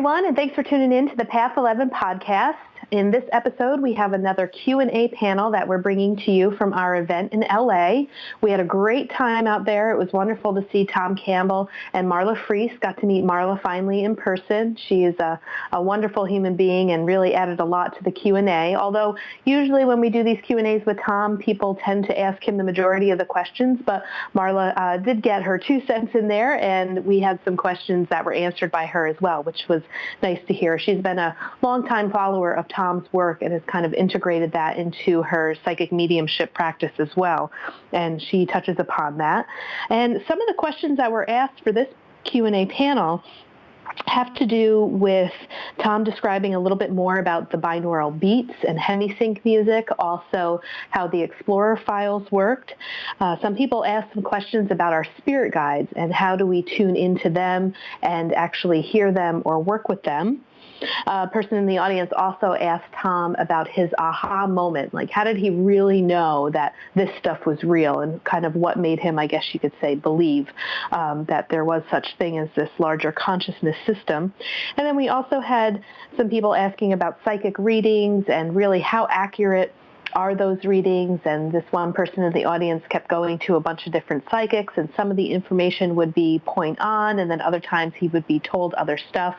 everyone, and thanks for tuning in to the Path 11 podcast. In this episode, we have another Q&A panel that we're bringing to you from our event in LA. We had a great time out there. It was wonderful to see Tom Campbell and Marla Frees. Got to meet Marla finally in person. She is a wonderful human being and really added a lot to the Q&A. Although usually when we do these Q&As with Tom, people tend to ask him the majority of the questions, but Marla did get her 2 cents in there, and we had some questions that were answered by her as well, which was nice to hear. She's been a longtime follower of Tom's work and has kind of integrated that into her psychic mediumship practice as well, and she touches upon that. And some of the questions that were asked for this Q&A panel have to do with Tom describing a little bit more about the binaural beats and hemisync music, also how the Explorer files worked. Some people asked some questions about our spirit guides and how do we tune into them and actually hear them or work with them. A person in the audience also asked Tom about his aha moment, like how did he really know that this stuff was real, and kind of what made him, I guess you could say, believe that there was such thing as this larger consciousness system. And then we also had some people asking about psychic readings and really how accurate are those readings, and this one person in the audience kept going to a bunch of different psychics, and some of the information would be point on, and then other times he would be told other stuff.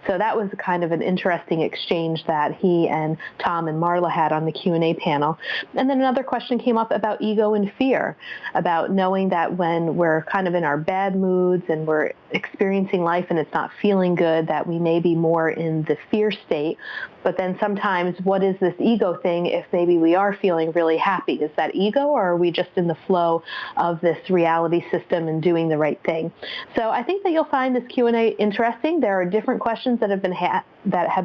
So that was kind of an interesting exchange that he and Tom and Marla had on the Q&A panel. And then another question came up about ego and fear, about knowing that when we're kind of in our bad moods and we're experiencing life and it's not feeling good, that we may be more in the fear state. But then sometimes, what is this ego thing if maybe we are feeling really happy? Is that ego, or are we just in the flow of this reality system and doing the right thing? So I think that you'll find this Q&A interesting. There are different questions that have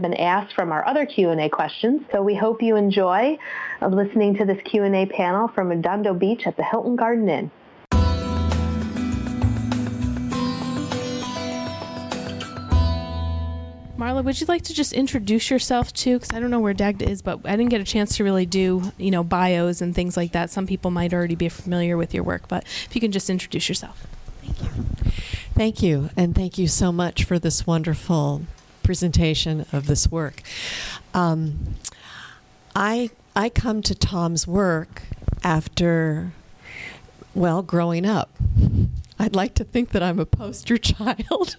been asked from our other Q&A questions. So we hope you enjoy listening to this Q&A panel from Redondo Beach at the Hilton Garden Inn. Marla, would you like to just introduce yourself too? Because I don't know where Daghda is, but I didn't get a chance to really do, bios and things like that. Some people might already be familiar with your work, but if you can just introduce yourself. Thank you. Thank you, and thank you so much for this wonderful presentation of this work. I come to Tom's work after, growing up. I'd like to think that I'm a poster child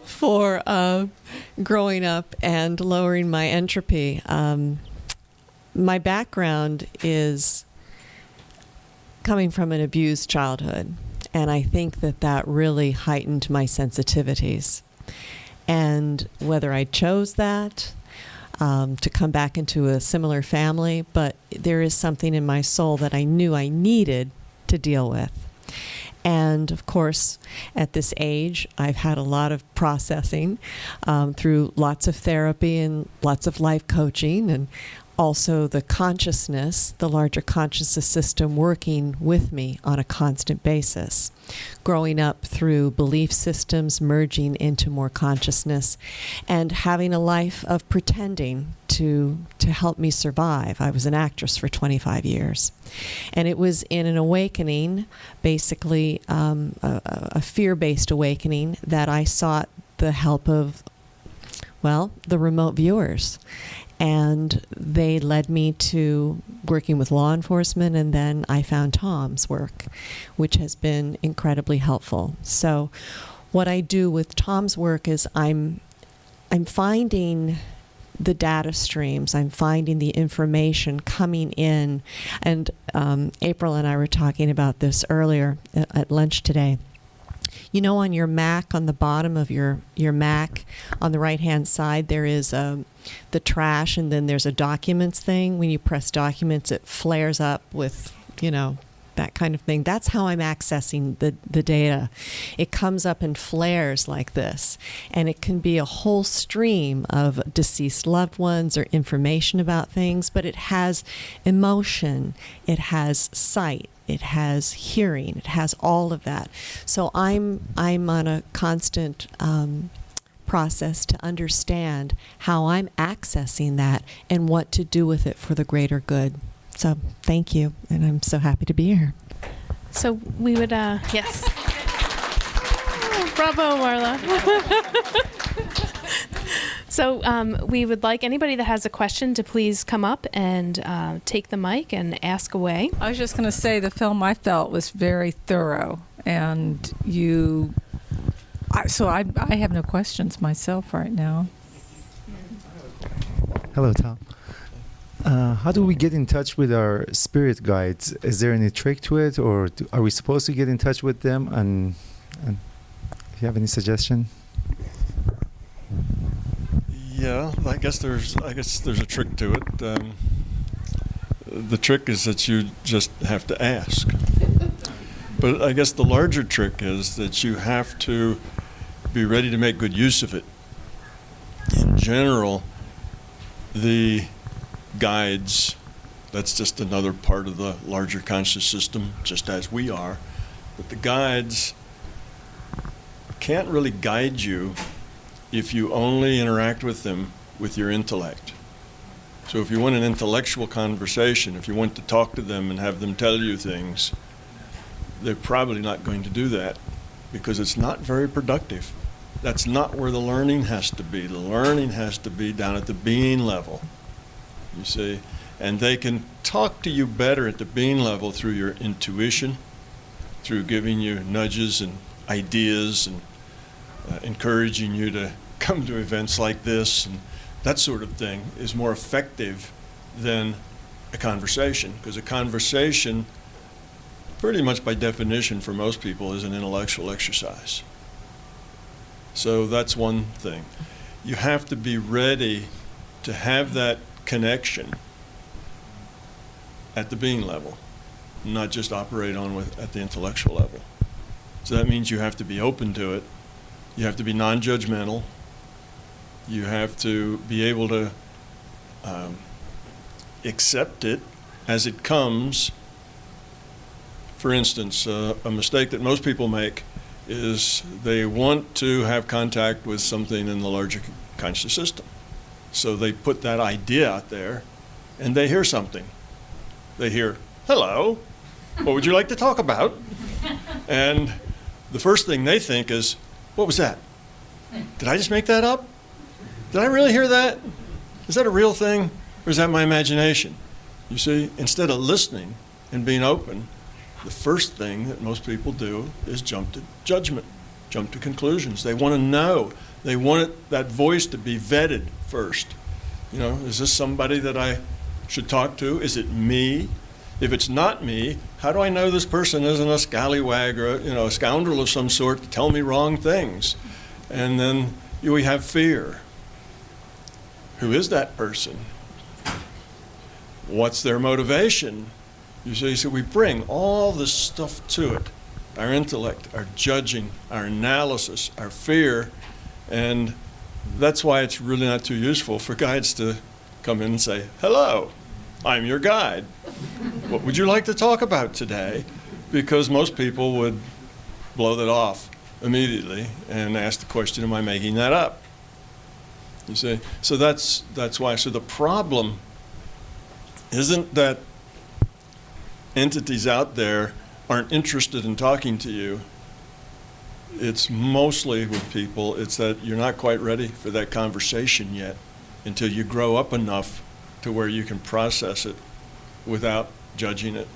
for growing up and lowering my entropy. My background is coming from an abused childhood, and I think that really heightened my sensitivities. And whether I chose that, to come back into a similar family, but there is something in my soul that I knew I needed to deal with. And of course, at this age, I've had a lot of processing through lots of therapy and lots of life coaching, and also the consciousness, the larger consciousness system working with me on a constant basis. Growing up through belief systems, merging into more consciousness, and having a life of pretending to help me survive. I was an actress for 25 years. And it was in an awakening, basically a fear-based awakening, that I sought the help of, the remote viewers. And they led me to working with law enforcement, and then I found Tom's work, which has been incredibly helpful. So what I do with Tom's work is I'm finding the data streams, I'm finding the information coming in. And April and I were talking about this earlier at lunch today. On your Mac, on the bottom of your Mac, on the right-hand side, there is the trash, and then there's a documents thing. When you press documents, it flares up with, that kind of thing. That's how I'm accessing the data. It comes up in flares like this, and it can be a whole stream of deceased loved ones or information about things, but it has emotion, it has sight, it has hearing, it has all of that. So I'm on a constant process to understand how I'm accessing that and what to do with it for the greater good. So thank you, and I'm so happy to be here. So we would, yes. Bravo, Marla. So we would like anybody that has a question to please come up and take the mic and ask away. I was just going to say the film I felt was very thorough, and I have no questions myself right now. Hello, Tom. How do we get in touch with our spirit guides? Is there any trick to it, or are we supposed to get in touch with them? And do you have any suggestion? Yeah, I guess there's a trick to it. The trick is that you just have to ask. But I guess the larger trick is that you have to be ready to make good use of it. In general, the guides, that's just another part of the larger conscious system, just as we are. But the guides can't really guide you if you only interact with them with your intellect. So if you want an intellectual conversation, if you want to talk to them and have them tell you things, they're probably not going to do that because it's not very productive. That's not where the learning has to be. The learning has to be down at the being level, you see. And they can talk to you better at the being level through your intuition, through giving you nudges and ideas and encouraging you to come to events like this, and that sort of thing is more effective than a conversation, because a conversation, pretty much by definition for most people, is an intellectual exercise. So that's one thing. You have to be ready to have that connection at the being level, not just operate at the intellectual level. So that means you have to be open to it. You have to be non-judgmental. You have to be able to accept it as it comes. For instance, a mistake that most people make is they want to have contact with something in the larger conscious system. So they put that idea out there and they hear something. They hear, "Hello, what would you like to talk about?" And the first thing they think is, "What was that? Did I just make that up? Did I really hear that? Is that a real thing, or is that my imagination?" You see, instead of listening and being open, the first thing that most people do is jump to judgment, jump to conclusions. They want to know. They want that voice to be vetted first. You know, is this somebody that I should talk to? Is it me? If it's not me, how do I know this person isn't a scallywag or a scoundrel of some sort to tell me wrong things? And then we have fear. Who is that person? What's their motivation? You see, so we bring all this stuff to it. Our intellect, our judging, our analysis, our fear, and that's why it's really not too useful for guides to come in and say, "Hello, I'm your guide. What would you like to talk about today?" Because most people would blow that off immediately and ask the question, "Am I making that up?" You see, so that's why. So the problem isn't that entities out there aren't interested in talking to you. It's mostly with people, it's that you're not quite ready for that conversation yet until you grow up enough to where you can process it without judging it.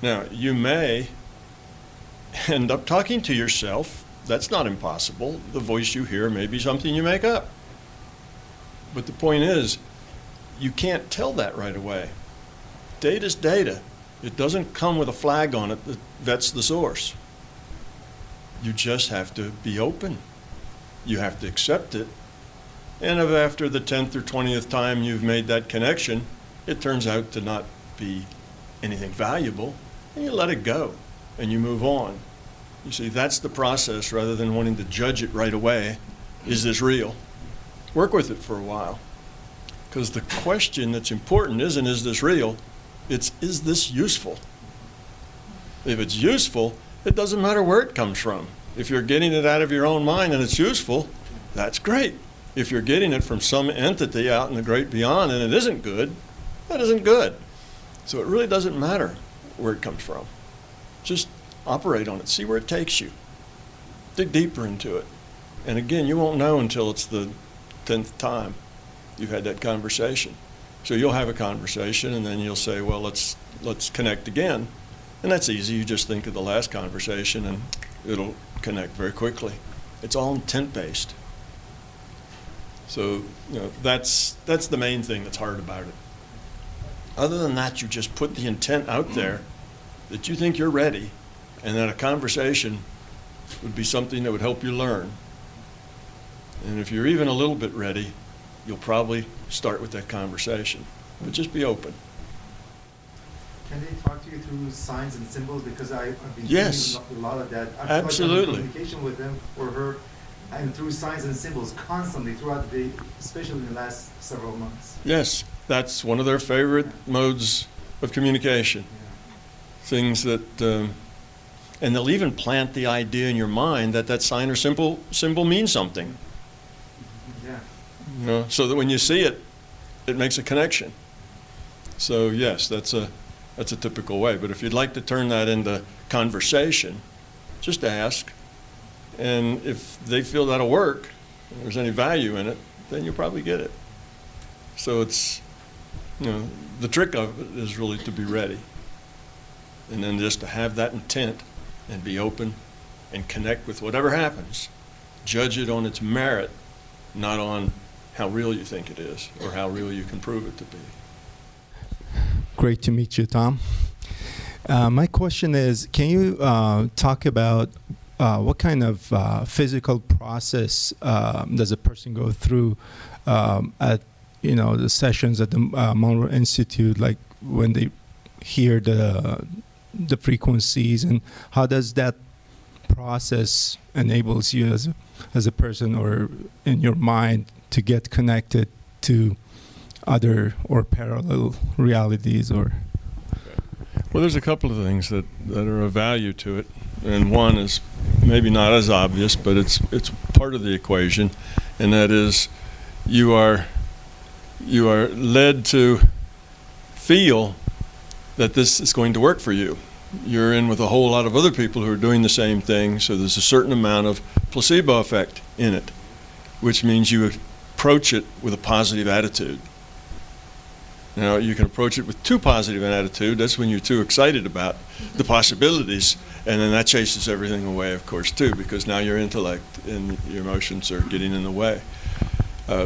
Now, you may end up talking to yourself. That's not impossible. The voice you hear may be something you make up. But the point is, you can't tell that right away. Data's data. It doesn't come with a flag on it that's the source. You just have to be open. You have to accept it. And if after the 10th or 20th time you've made that connection, it turns out to not be anything valuable, and you let it go and you move on. You see, that's the process rather than wanting to judge it right away. Is this real? Work with it for a while. Because the question that's important isn't, is this real? It's, is this useful? If it's useful, it doesn't matter where it comes from. If you're getting it out of your own mind and it's useful, that's great. If you're getting it from some entity out in the great beyond and it isn't good, that isn't good. So it really doesn't matter where it comes from. Just operate on it. See where it takes you. Dig deeper into it. And again, you won't know until it's the 10th time you've had that conversation. So you'll have a conversation, and then you'll say, well, let's connect again. And that's easy. You just think of the last conversation, and it'll connect very quickly. It's all intent-based. So, that's the main thing that's hard about it. Other than that, you just put the intent out there that you think you're ready, and that a conversation would be something that would help you learn. And if you're even a little bit ready, you'll probably start with that conversation. But just be open. Can they talk to you through signs and symbols? Because I've been Yes. seeing a lot of that. I Absolutely. communication with them or her, and through signs and symbols constantly throughout the day, especially in the last several months. Yes, that's one of their favorite modes of communication. Yeah. Things that, and they'll even plant the idea in your mind that that sign or symbol means something. Yeah. So that when you see it, it makes a connection. So yes, that's a typical way. But if you'd like to turn that into conversation, just ask. And if they feel that'll work, if there's any value in it, then you'll probably get it. So it's, the trick of it is really to be ready. And then just to have that intent and be open and connect with whatever happens. Judge it on its merit, not on how real you think it is or how real you can prove it to be. Great to meet you, Tom. My question is, can you talk about what kind of physical process does a person go through at the sessions at the Monroe Institute, like when they hear the frequencies, and how does that process enables you as a person or in your mind to get connected to other or parallel realities? Or well, there's a couple of things that are of value to it, and one is maybe not as obvious, but it's part of the equation, and that is you are led to feel that this is going to work for you. You're in with a whole lot of other people who are doing the same thing, so there's a certain amount of placebo effect in it, which means you approach it with a positive attitude. Now, you can approach it with too positive an attitude. That's when you're too excited about the possibilities, and then that chases everything away, of course, too, because now your intellect and your emotions are getting in the way.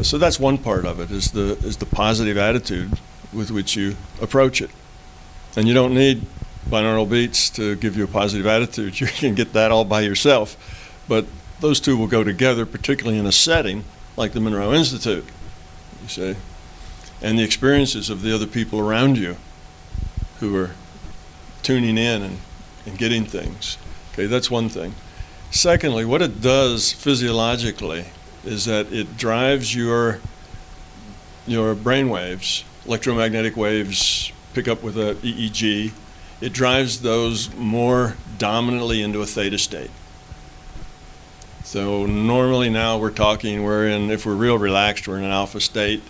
So that's one part of it, is the positive attitude with which you approach it. And you don't need binaural beats to give you a positive attitude. You can get that all by yourself. But those two will go together, particularly in a setting like the Monroe Institute, you see, and the experiences of the other people around you who are tuning in and getting things. Okay, that's one thing. Secondly, what it does physiologically is that it drives your brain waves, electromagnetic waves, pick up with a EEG. It drives those more dominantly into a theta state. So normally now if we're real relaxed, we're in an alpha state.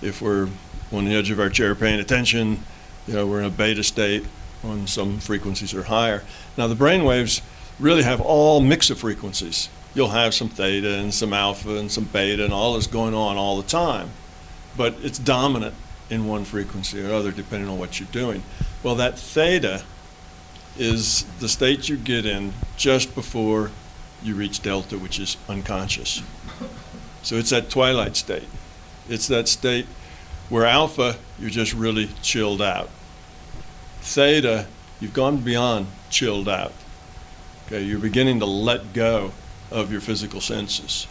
If we're on the edge of our chair paying attention, we're in a beta state. On some frequencies are higher. Now the brain waves really have all mix of frequencies. You'll have some theta and some alpha and some beta and all this going on all the time. But it's dominant in one frequency or other depending on what you're doing. Well, that theta is the state you get in just before you reach delta, which is unconscious. So it's that twilight state. It's that state where alpha, you're just really chilled out. Theta, you've gone beyond chilled out. Okay, you're beginning to let go of your physical senses.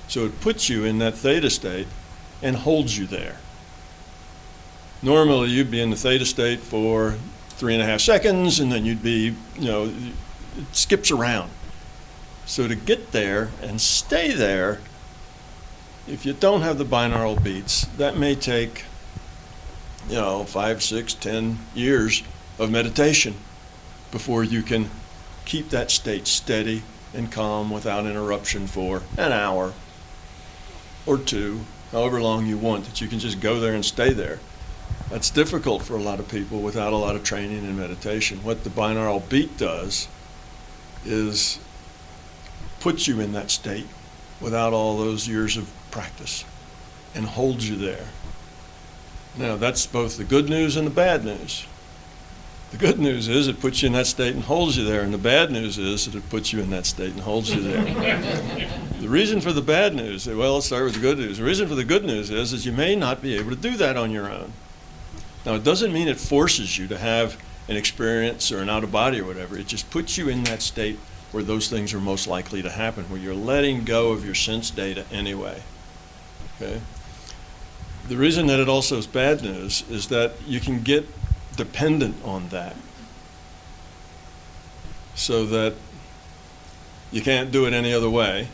So it puts you in that theta state and holds you there. Normally you'd be in the theta state for 3.5 seconds, and then you'd be, it skips around. So to get there and stay there, if you don't have the binaural beats, that may take, 5, 6, 10 years of meditation before you can keep that state steady and calm without interruption for an hour or two, however long you want, that you can just go there and stay there. That's difficult for a lot of people without a lot of training in meditation. What the binaural beat does is puts you in that state without all those years of practice. and holds you there. Now, that's both the good news and the bad news. The good news is it puts you in that state and holds you there, and the bad news is that it puts you in that state and holds you there. The reason for the bad news, well, let's start with the good news. The reason for the good news is you may not be able to do that on your own. Now, it doesn't mean it forces you to have an experience or an out-of-body or whatever. It just puts you in that state where those things are most likely to happen, where you're letting go of your sense data anyway. Okay? The reason that it also is bad news is that you can get dependent on that, so that you can't do it any other way,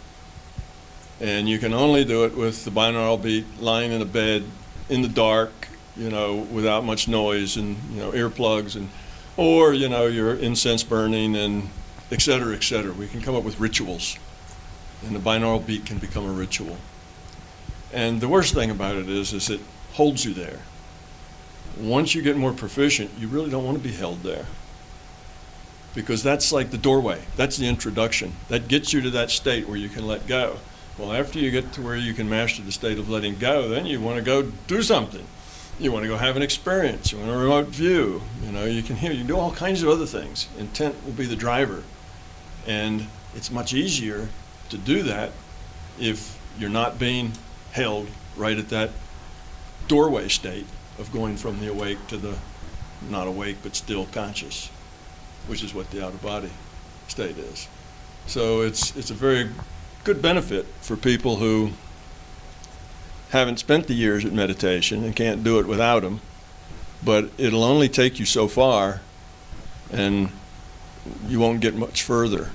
and you can only do it with the binaural beat, lying in a bed in the dark, without much noise, and earplugs, and or your incense burning, and et cetera, et cetera. We can come up with rituals, and the binaural beat can become a ritual. And the worst thing about it is it holds you there. Once you get more proficient, you really don't want to be held there, because that's like the doorway. That's the introduction. That gets you to that state where you can let go. Well, after you get to where you can master the state of letting go, then you want to go do something. You want to go have an experience. You want a remote view. You can hear. You can do all kinds of other things. Intent will be the driver. And it's much easier to do that if you're not being held right at that doorway state of going from the awake to the not awake but still conscious, which is what the out-of-body state is. So it's a very good benefit for people who haven't spent the years at meditation and can't do it without them, but it'll only take you so far, and you won't get much further.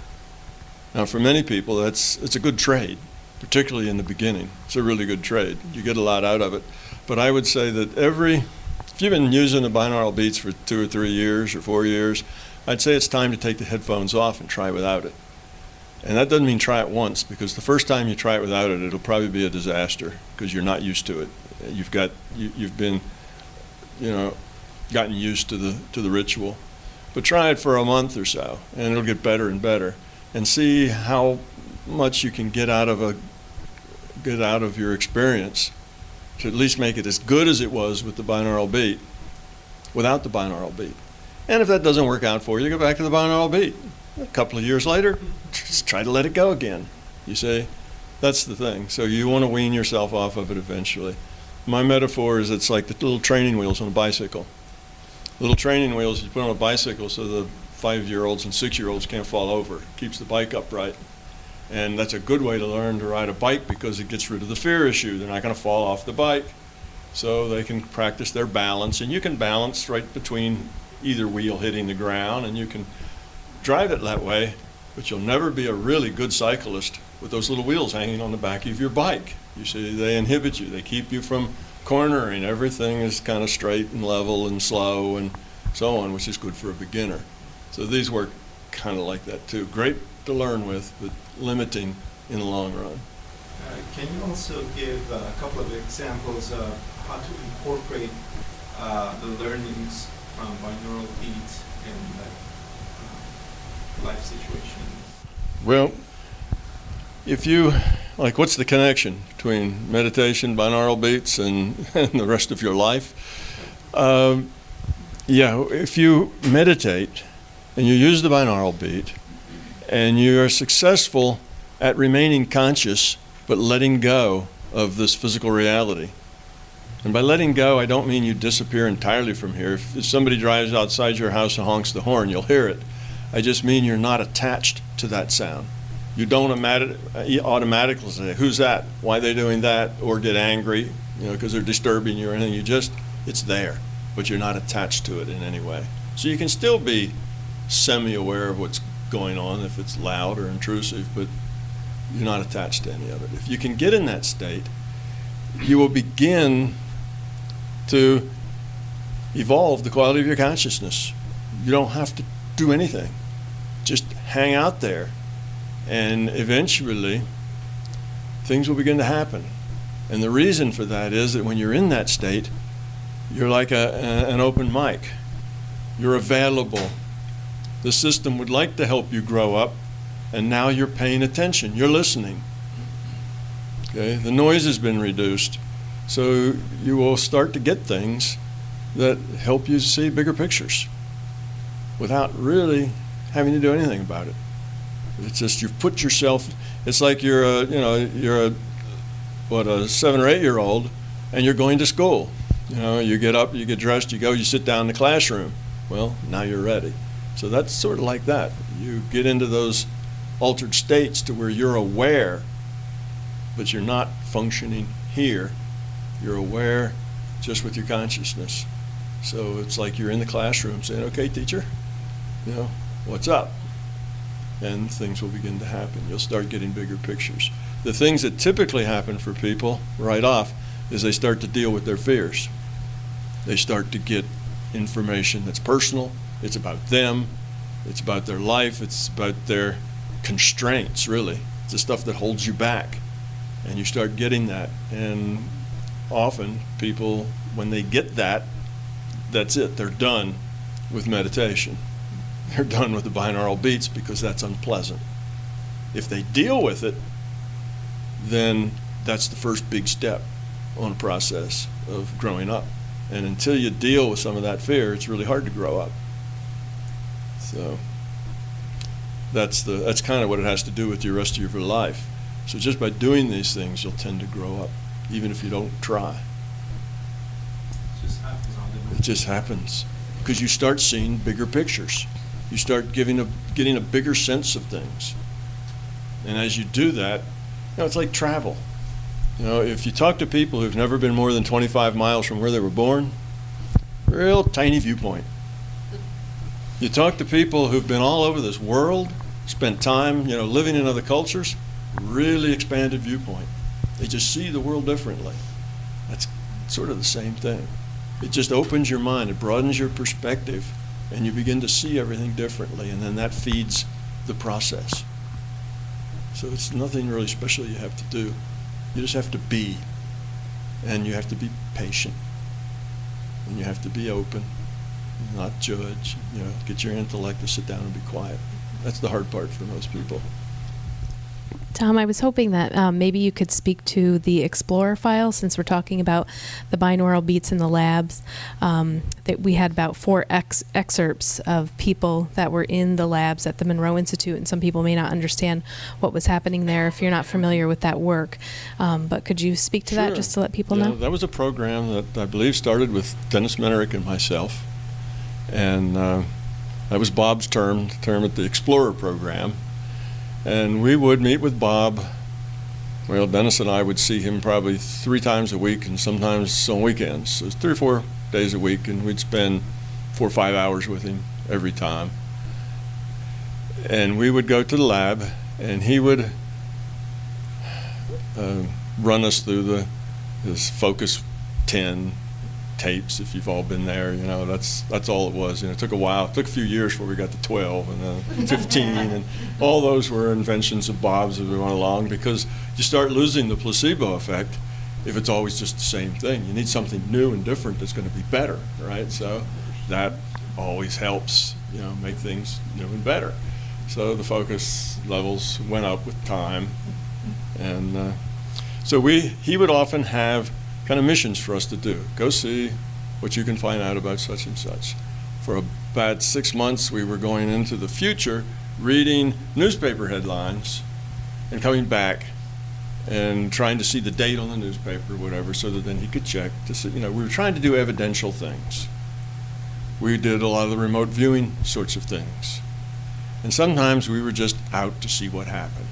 Now, for many people, it's a good trade, particularly in the beginning. It's a really good trade. You get a lot out of it. But I would say that if you've been using the binaural beats for 2 or 3 years or 4 years, I'd say it's time to take the headphones off and try without it. And that doesn't mean try it once, because the first time you try it without it, it'll probably be a disaster, because you're not used to it. You've been, gotten used to the ritual. But try it for a month or so, and it'll get better and better, and see how much you can get out of your experience to at least make it as good as it was with the binaural beat, without the binaural beat. And if that doesn't work out for you, go back to the binaural beat. A couple of years later, just try to let it go again. You see, that's the thing. So you want to wean yourself off of it eventually. My metaphor is it's like the little training wheels on a bicycle. Little training wheels you put on a bicycle so the 5-year-olds and 6-year-olds can't fall over. It keeps the bike upright. And that's a good way to learn to ride a bike, because it gets rid of the fear issue. They're not going to fall off the bike. So they can practice their balance. And you can balance right between either wheel hitting the ground, and you can drive it that way, but you'll never be a really good cyclist with those little wheels hanging on the back of your bike. You see, they inhibit you. They keep you from cornering. Everything is kind of straight and level and slow and so on, which is good for a beginner. So these work kind of like that too. Great to learn with, but limiting in the long run. Can you also give a couple of examples of how to incorporate the learnings from binaural beats in life situations? Well, if you, what's the connection between meditation, binaural beats, and the rest of your life? If you meditate and you use the binaural beat, and you are successful at remaining conscious but letting go of this physical reality. And by letting go, I don't mean you disappear entirely from here. If somebody drives outside your house and honks the horn, you'll hear it. I just mean you're not attached to that sound. You don't automatically say, who's that? Why are they doing that? Or get angry, because they're disturbing you or anything. It's there, but you're not attached to it in any way. So you can still be semi-aware of what's going on if it's loud or intrusive, but you're not attached to any of it. If you can get in that state, you will begin to evolve the quality of your consciousness. You don't have to do anything. Just hang out there, and eventually things will begin to happen. And the reason for that is that when you're in that state, you're like an open mic. You're available. The system would like to help you grow up, and now you're paying attention. You're listening. Okay? The noise has been reduced. So you will start to get things that help you see bigger pictures without really having to do anything about it. It's just you've put yourself, it's like you're a 7 or 8 year old and you're going to school. You get up, you get dressed, you go, you sit down in the classroom. Well, now you're ready. So that's sort of like that. You get into those altered states to where you're aware, but you're not functioning here. You're aware just with your consciousness. So it's like you're in the classroom saying, okay, teacher, what's up? And things will begin to happen. You'll start getting bigger pictures. The things that typically happen for people right off is they start to deal with their fears. They start to get information that's personal. It's about them. It's about their life. It's about their constraints, really. It's the stuff that holds you back. And you start getting that. And often people, when they get that, that's it. They're done with meditation. They're done with the binaural beats because that's unpleasant. If they deal with it, then that's the first big step on a process of growing up. And until you deal with some of that fear, it's really hard to grow up. So that's kind of what it has to do with the rest of your life. So just by doing these things, you'll tend to grow up, even if you don't try. It just happens because you start seeing bigger pictures. You start getting a bigger sense of things. And as you do that, it's like travel. If you talk to people who've never been more than 25 miles from where they were born, real tiny viewpoint. You talk to people who've been all over this world, spent time, living in other cultures, really expanded viewpoint. They just see the world differently. That's sort of the same thing. It just opens your mind, it broadens your perspective, and you begin to see everything differently, and then that feeds the process. So it's nothing really special you have to do. You just have to be, and you have to be patient, and you have to be open, not judge, get your intellect to sit down and be quiet. That's the hard part for most people. Tom, I was hoping that maybe you could speak to the Explorer file, since we're talking about the binaural beats in the labs. That we had about 4 excerpts of people that were in the labs at the Monroe Institute, and some people may not understand what was happening there if you're not familiar with that work. But could you speak to that just to let people know? That was a program that I believe started with Dennis Menerick and myself, and that was Bob's term at the Explorer program. And we would meet with Bob. Well, Dennis and I would see him probably 3 times a week, and sometimes on weekends. So it was 3 or 4 days a week, and we'd spend 4 or 5 hours with him every time. And we would go to the lab, and he would run us through his Focus 10 tapes. If you've all been there, that's all it was. It took a while. It took a few years before we got to 12 and then 15, and all those were inventions of Bob's as we went along, because you start losing the placebo effect if it's always just the same thing. You need something new and different that's going to be better, right? So that always helps, make things new and better. So the focus levels went up with time, and so he would often have kind of missions for us to do. Go see what you can find out about such and such. For about 6 months, we were going into the future, reading newspaper headlines and coming back and trying to see the date on the newspaper or whatever, so that then he could check to see, we were trying to do evidential things. We did a lot of the remote viewing sorts of things. And sometimes we were just out to see what happened.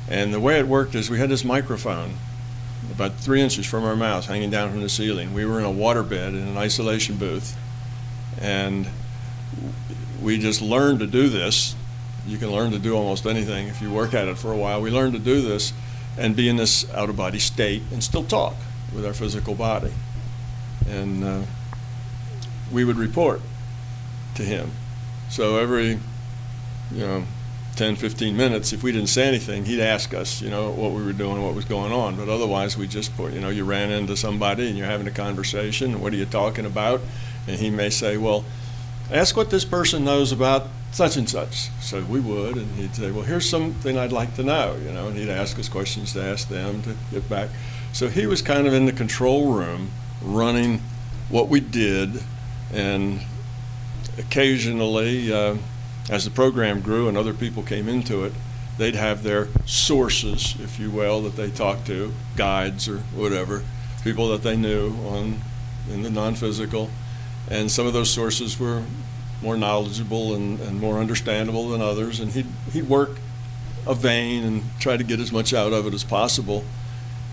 And the way it worked is we had this microphone about 3 inches from our mouth, hanging down from the ceiling. We were in a waterbed in an isolation booth, and we just learned to do this. You can learn to do almost anything if you work at it for a while. We learned to do this and be in this out-of-body state and still talk with our physical body. And we would report to him. So every 10, 15 minutes, if we didn't say anything, he'd ask us, what we were doing, what was going on. But otherwise, we just put, you ran into somebody and you're having a conversation. What are you talking about? And he may say, well, ask what this person knows about such and such. So we would, and he'd say, well, here's something I'd like to know, and he'd ask us questions to ask them to get back. So he was kind of in the control room running what we did, and occasionally, as the program grew and other people came into it, they'd have their sources, if you will, that they talked to, guides or whatever, people that they knew in the non-physical. And some of those sources were more knowledgeable and more understandable than others. And he'd work a vein and try to get as much out of it as possible.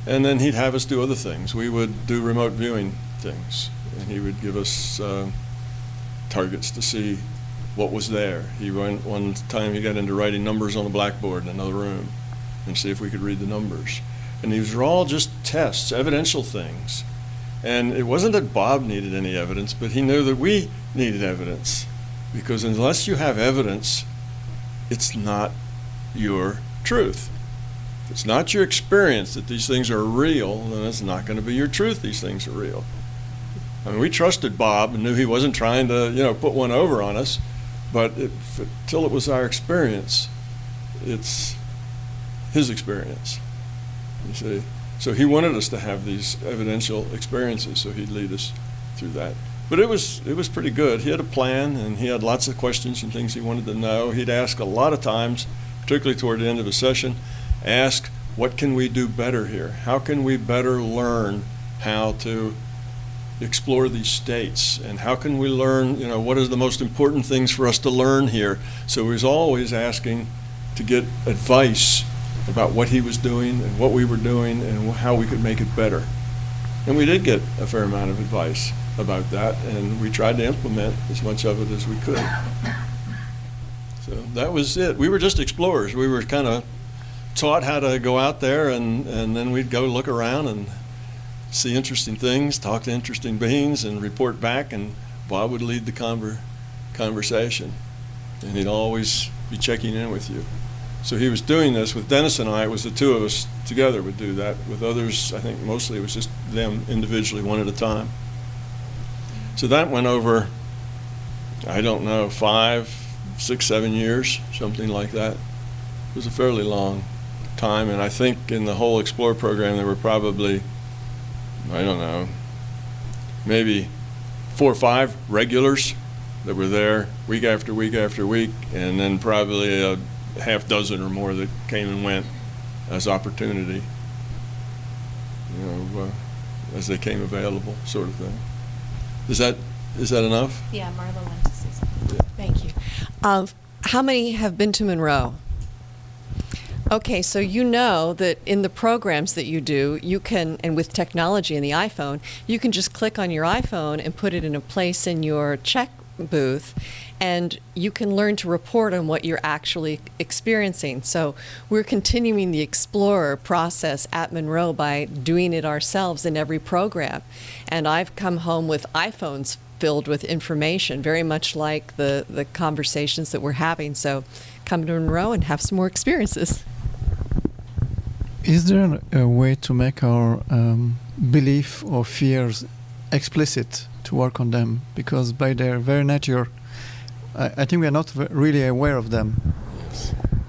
And then he'd have us do other things. We would do remote viewing things, and he would give us targets to see what was there. One time he got into writing numbers on a blackboard in another room and see if we could read the numbers. And these were all just tests, evidential things. And it wasn't that Bob needed any evidence, but he knew that we needed evidence. Because unless you have evidence, it's not your truth. If it's not your experience that these things are real, then it's not going to be your truth these things are real. I mean, we trusted Bob and knew he wasn't trying to, put one over on us. But till it was our experience, it's his experience, you see. So he wanted us to have these evidential experiences, so he'd lead us through that. But it was pretty good. He had a plan, and he had lots of questions and things he wanted to know. He'd ask a lot of times, particularly toward the end of a session, ask, what can we do better here? How can we better learn how to explore these states, and how can we learn, what are the most important things for us to learn here? So he was always asking to get advice about what he was doing and what we were doing and how we could make it better. And we did get a fair amount of advice about that, and we tried to implement as much of it as we could. So that was it. We were just explorers. We were kind of taught how to go out there, and then we'd go look around and see interesting things, talk to interesting beings, and report back, and Bob would lead the conversation. And he'd always be checking in with you. So he was doing this with Dennis and I. It was the two of us together would do that. With others, I think mostly it was just them individually, one at a time. So that went over, I don't know, 5, 6, 7 years, something like that. It was a fairly long time, and I think in the whole Explore program there were probably, I don't know, maybe 4 or 5 regulars that were there week after week after week, and then probably a half dozen or more that came and went as opportunity, as they came available, sort of thing. Is that enough? Yeah, Marla went to say something. Yeah. Thank you. How many have been to Monroe? Okay, so you know that in the programs that you do, you can, and with technology in the iPhone, you can just click on your iPhone and put it in a place in your check booth, and you can learn to report on what you're actually experiencing. So we're continuing the Explorer process at Monroe by doing it ourselves in every program. And I've come home with iPhones filled with information, very much like the conversations that we're having. So come to Monroe and have some more experiences. Is there a way to make our belief or fears explicit, to work on them? Because by their very nature, I think we are not really aware of them.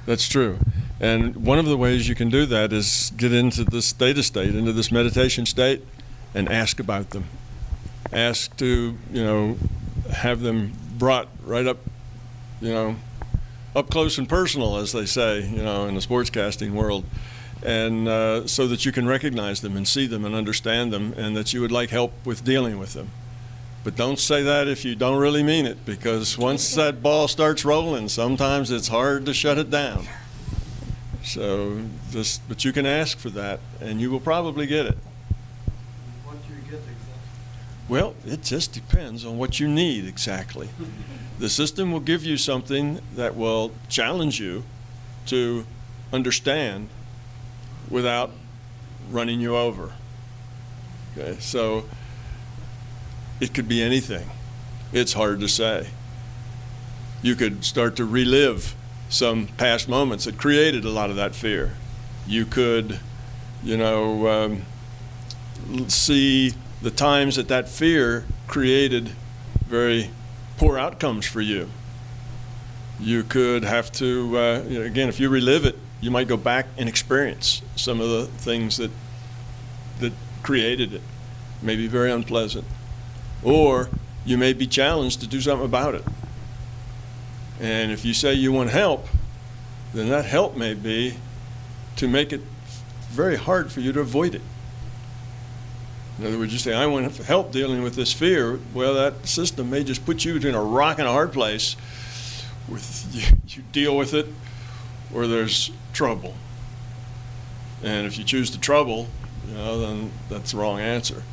That's true. And one of the ways you can do that is get into this theta state, into this meditation state, and ask about them. Ask to, have them brought right up, up close and personal, as they say, in the sportscasting world. And so that you can recognize them and see them and understand them, and that you would like help with dealing with them. But don't say that if you don't really mean it, because once that ball starts rolling, sometimes it's hard to shut it down. So, but you can ask for that, and you will probably get it. What do you get exactly? Well, it just depends on what you need exactly. The system will give you something that will challenge you to understand without running you over. Okay, so it could be anything. It's hard to say. You could start to relive some past moments that created a lot of that fear. You could, see the times that fear created very poor outcomes for you. You could have to, again, if you relive it, you might go back and experience some of the things that that created it. It may be very unpleasant. Or you may be challenged to do something about it. And if you say you want help, then that help may be to make it very hard for you to avoid it. In other words, you say, I want help dealing with this fear. Well, that system may just put you in a rock and a hard place. You deal with it, or there's trouble. And if you choose the trouble, then that's the wrong answer.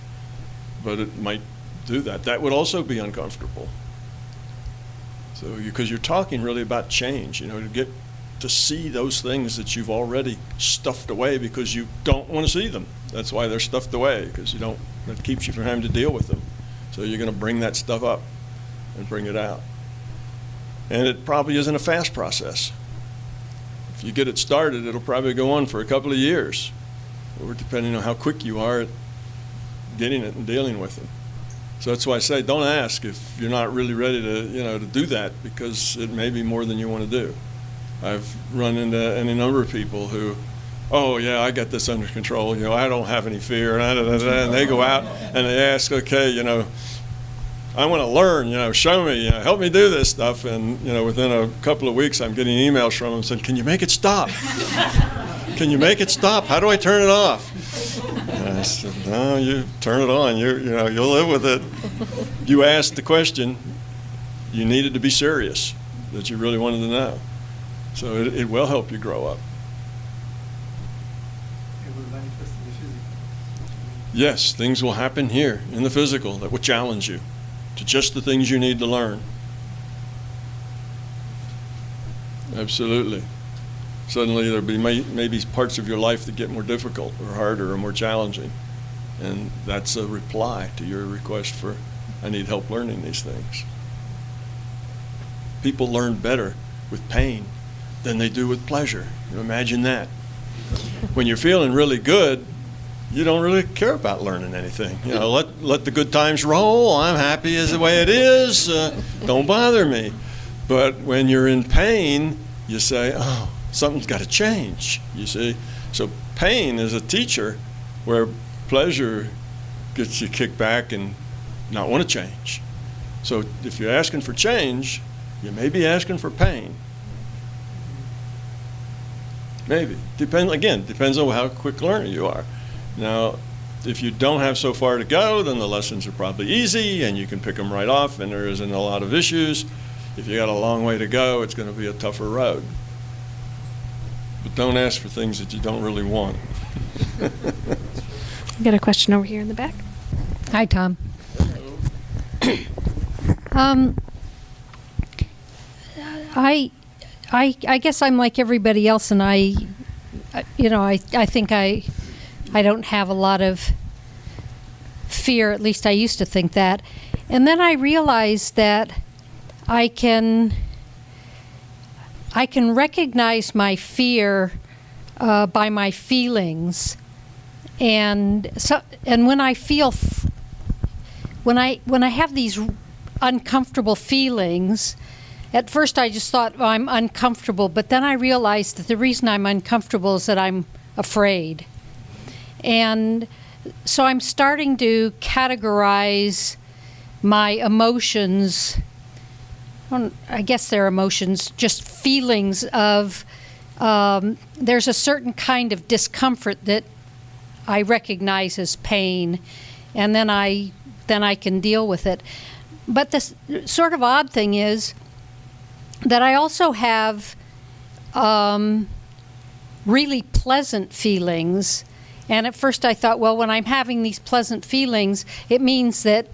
But it might do that. That would also be uncomfortable. So, because you're talking really about change, to get to see those things that you've already stuffed away because you don't want to see them. That's why they're stuffed away, because that keeps you from having to deal with them. So you're going to bring that stuff up and bring it out. And it probably isn't a fast process. If you get it started, it'll probably go on for a couple of years, or depending on how quick you are at getting it and dealing with it. So that's why I say don't ask if you're not really ready to do that, because it may be more than you want to do. I've run into any number of people who, oh yeah, I got this under control. I don't have any fear, and they go out and they ask, okay, I want to learn. Show me, help me do this stuff. And within a couple of weeks, I'm getting emails from them saying, can you make it stop? Can you make it stop? How do I turn it off? And I said, no, you turn it on. You'll live with it. You asked the question. You needed to be serious, that you really wanted to know. So it will help you grow up. It will manifest in the physical. Yes, things will happen here in the physical that will challenge you to just the things you need to learn. Absolutely. Suddenly there'll be maybe parts of your life that get more difficult or harder or more challenging. And that's a reply to your request for, I need help learning these things. People learn better with pain than they do with pleasure. Imagine that. When you're feeling really good, you don't really care about learning anything. Let the good times roll. I'm happy as the way it is. Don't bother me. But when you're in pain, you say, oh, something's got to change, you see. So pain is a teacher, where pleasure gets you kicked back and not want to change. So if you're asking for change, you may be asking for pain. Maybe. Depends on how quick learner you are. Now, if you don't have so far to go, then the lessons are probably easy and you can pick them right off and there isn't a lot of issues. If you got a long way to go, it's going to be a tougher road. But don't ask for things that you don't really want. I got a question over here in the back. Hi, Tom. I guess I'm like everybody else, and I think I don't have a lot of fear. At least I used to think that, and then I realized that I can recognize my fear by my feelings, and when I feel when I have these uncomfortable feelings. At first I just thought, well, I'm uncomfortable, but then I realized that the reason I'm uncomfortable is that I'm afraid. And so I'm starting to categorize my emotions, I guess they're emotions, just feelings of, there's a certain kind of discomfort that I recognize as pain, and then I can deal with it. But the sort of odd thing is that I also have really pleasant feelings. And at first I thought, well, when I'm having these pleasant feelings, it means that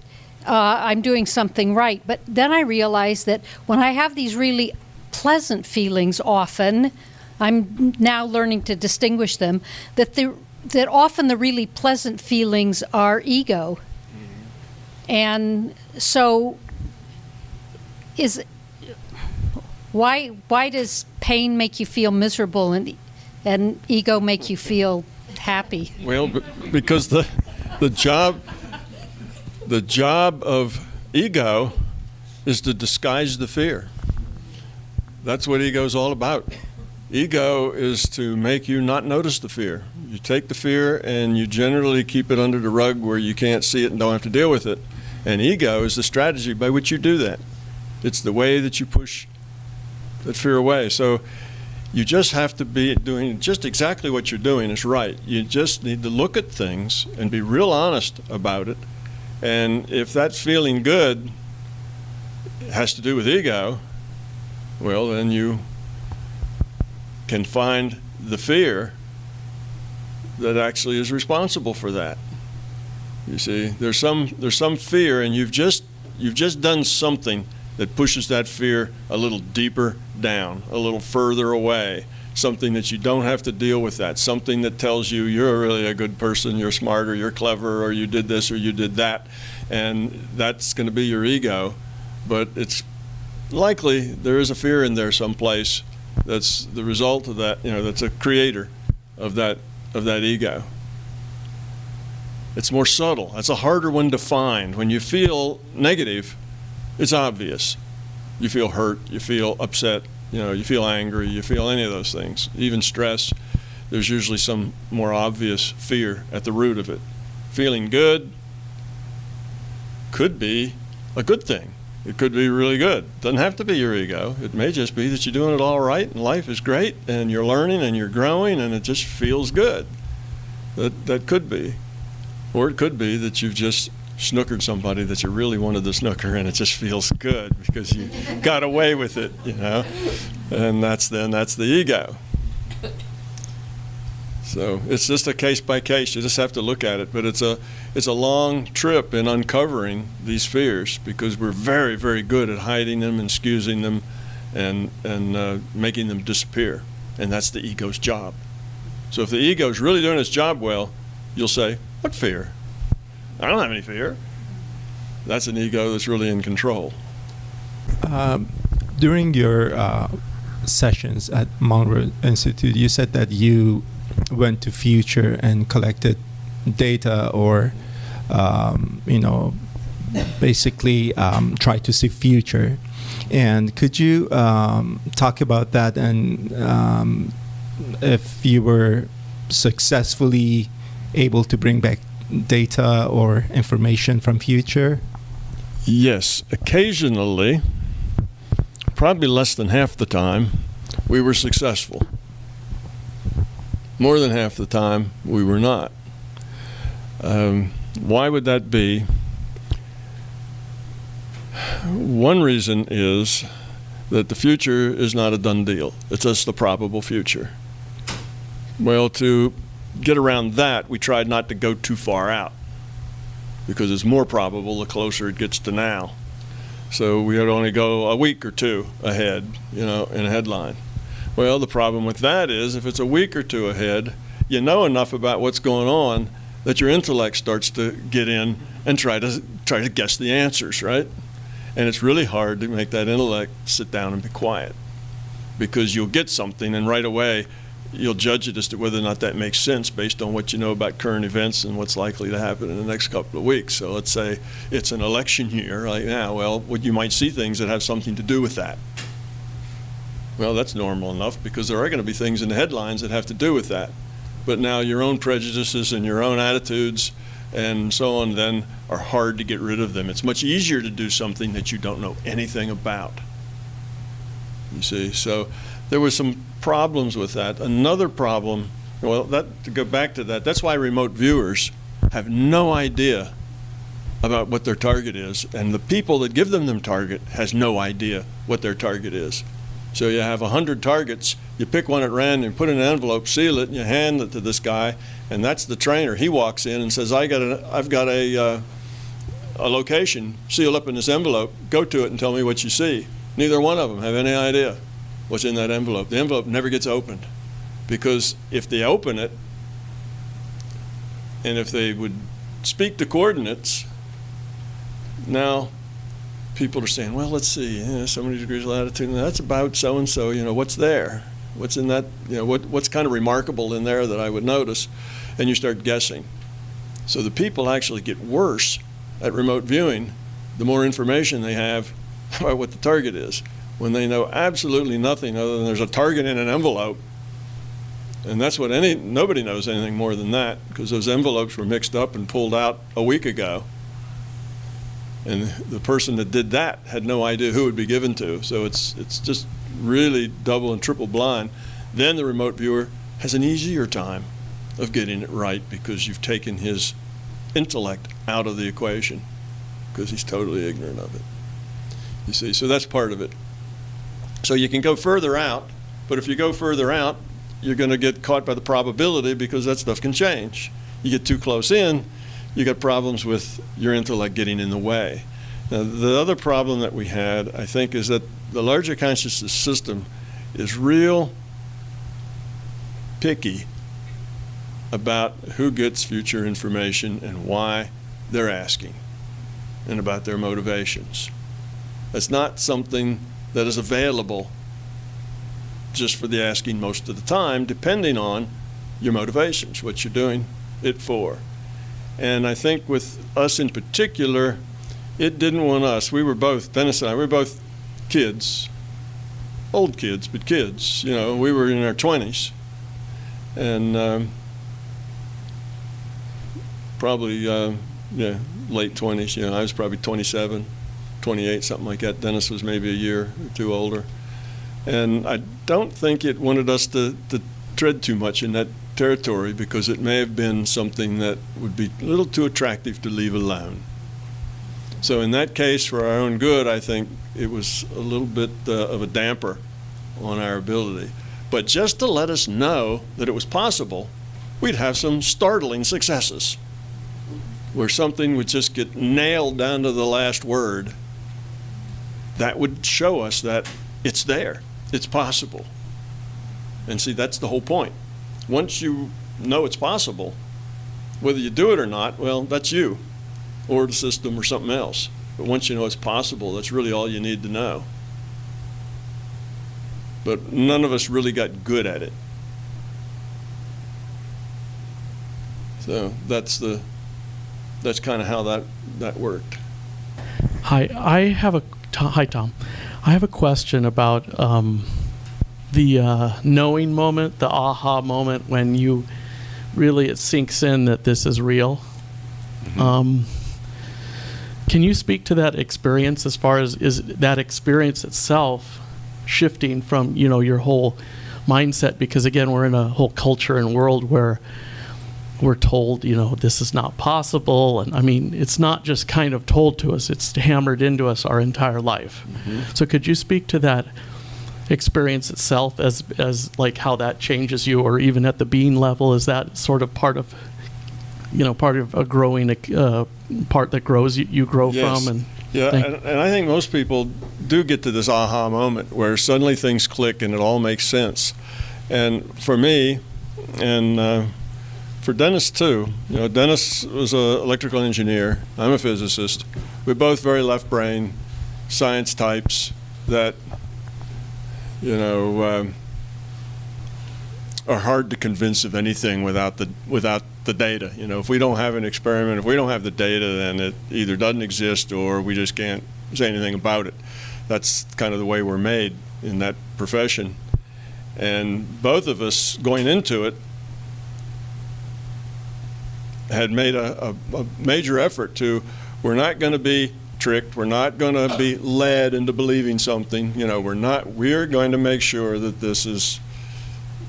I'm doing something right. But then I realized that when I have these really pleasant feelings often, I'm now learning to distinguish them, that often the really pleasant feelings are ego. And so why does pain make you feel miserable and ego make you feel happy? Well, because the job of ego is to disguise the fear. That's what ego is all about. Ego is to make you not notice the fear. You take the fear and you generally keep it under the rug where you can't see it and don't have to deal with it. And ego is the strategy by which you do that. It's the way that you push that fear away. So you just have to be doing just exactly what you're doing is right. You just need to look at things and be real honest about it. And if that's feeling good has to do with ego, well, then you can find the fear that actually is responsible for that. You see, there's some fear, and you've just done something that pushes that fear a little deeper down, a little further away, something that you don't have to deal with that, something that tells you you're really a good person, you're smart, or you're clever, or you did this or you did that, and that's going to be your ego. But it's likely there is a fear in there someplace that's the result of that, that's a creator of that ego. It's more subtle. That's a harder one to find. When you feel negative, it's obvious. You feel hurt, you feel upset, you feel angry, you feel any of those things. Even stress, there's usually some more obvious fear at the root of it. Feeling good could be a good thing. It could be really good. Doesn't have to be your ego. It may just be that you're doing it all right and life is great and you're learning and you're growing and it just feels good. That could be. Or it could be that you've just snookered somebody that you really wanted to snooker and it just feels good because you got away with it, and that's the ego. So it's just a case by case. You just have to look at it. But it's a long trip in uncovering these fears because we're very, very good at hiding them and excusing them and making them disappear. And that's the ego's job. So if the ego's really doing its job well, you'll say, what fear? I don't have any fear. That's an ego that's really in control. During your sessions at Monroe Institute, you said that you went to future and collected data or, basically try to see future. And could you talk about that and if you were successfully able to bring back data or information from future? Yes, occasionally, probably less than half the time, we were successful. More than half the time, we were not. Why would that be? One reason is that the future is not a done deal. It's just the probable future. Well, to get around that, we tried not to go too far out because it's more probable the closer it gets to now. So we would only go a week or two ahead, in a headline. Well, the problem with that is if it's a week or two ahead, you know enough about what's going on that your intellect starts to get in and try to guess the answers, right? And it's really hard to make that intellect sit down and be quiet because you'll get something and right away you'll judge it as to whether or not that makes sense based on what you know about current events and what's likely to happen in the next couple of weeks. So let's say it's an election year right now. Well, you might see things that have something to do with that. Well, that's normal enough because there are going to be things in the headlines that have to do with that. But now your own prejudices and your own attitudes and so on then are hard to get rid of them. It's much easier to do something that you don't know anything about. You see, so there were some problems with that. Another problem, to go back to that, that's why remote viewers have no idea about what their target is, and the people that give them target has no idea what their target is. So you have 100 targets, you pick one at random, put it in an envelope, seal it, and you hand it to this guy, and that's the trainer. He walks in and says, I've got a location sealed up in this envelope, go to it and tell me what you see. Neither one of them have any idea what's in that envelope. The envelope never gets opened because if they open it and if they would speak the coordinates, now people are saying, well, let's see, so many degrees of latitude, and that's about so-and-so, what's there? What's in that, what's kind of remarkable in there that I would notice? And you start guessing. So the people actually get worse at remote viewing the more information they have about what the target is. When they know absolutely nothing other than there's a target in an envelope, And that's what nobody knows anything more than that, because those envelopes were mixed up and pulled out a week ago. And the person that did that had no idea who it would be given to. So it's just really double and triple blind. Then the remote viewer has an easier time of getting it right, because you've taken his intellect out of the equation, because he's totally ignorant of it. You see, so that's part of it. So you can go further out, but if you go further out, you're going to get caught by the probability, because that stuff can change. You get too close in, you got problems with your intellect getting in the way. Now, the other problem that we had, I think, is that the larger consciousness system is real picky about who gets future information and why they're asking, and about their motivations. It's not something that is available just for the asking most of the time, depending on your motivations, what you're doing it for. And I think with us in particular, it didn't want us. We were both, Dennis and I, we were both kids, old kids, but kids. You know, we were in our 20s. And probably, late 20s. You know, I was probably 27, 28, something like that. Dennis was maybe a year or two older. And I don't think it wanted us to tread too much in that territory, because it may have been something that would be a little too attractive to leave alone. So in that case, for our own good, I think it was a little bit of a damper on our ability. But just to let us know that it was possible, we'd have some startling successes, where something would just get nailed down to the last word. That would show us that it's there, it's possible. And see, that's the whole point. Once you know it's possible, whether you do it or not, well, that's you, or the system, or something else. But once you know it's possible, that's really all you need to know. But none of us really got good at it. So that's kind of how that worked. Hi, hi Tom. I have a question about the knowing moment, the aha moment, when you really, it sinks in that this is real. Mm-hmm. Can you speak to that experience, as far as is that experience itself shifting from, you know, your whole mindset? Because again, we're in a whole culture and world where we're told, you know, this is not possible. And I mean, it's not just kind of told to us, it's hammered into us our entire life. Mm-hmm. So could you speak to that experience itself, as like how that changes you, or even at the being level? Is that sort of part of, you know, part of a growing part that grows, you grow yes. from? And yeah, and I think most people do get to this aha moment where suddenly things click and it all makes sense. And for me, and for Dennis too, you know, Dennis was an electrical engineer, I'm a physicist. We're both very left brain science types that, you know, are hard to convince of anything without the data. You know, if we don't have an experiment, if we don't have the data, then it either doesn't exist or we just can't say anything about it. That's kind of the way we're made in that profession. And both of us, going into it, had made a major effort to, we're not going to be tricked, we're not going to be led into believing something, you know, we're going to make sure that this is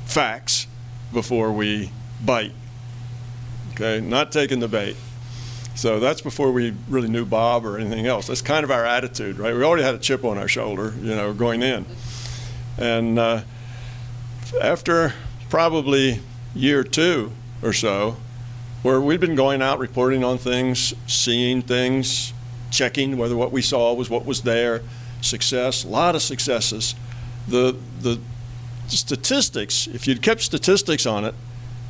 facts before we bite. Okay, not taking the bait. So that's before we really knew Bob or anything else. That's kind of our attitude, right? We already had a chip on our shoulder, you know, going in. And after probably year 2 or so, where we'd been going out reporting on things, seeing things, checking whether what we saw was what was there, success, a lot of successes. The statistics, if you'd kept statistics on it,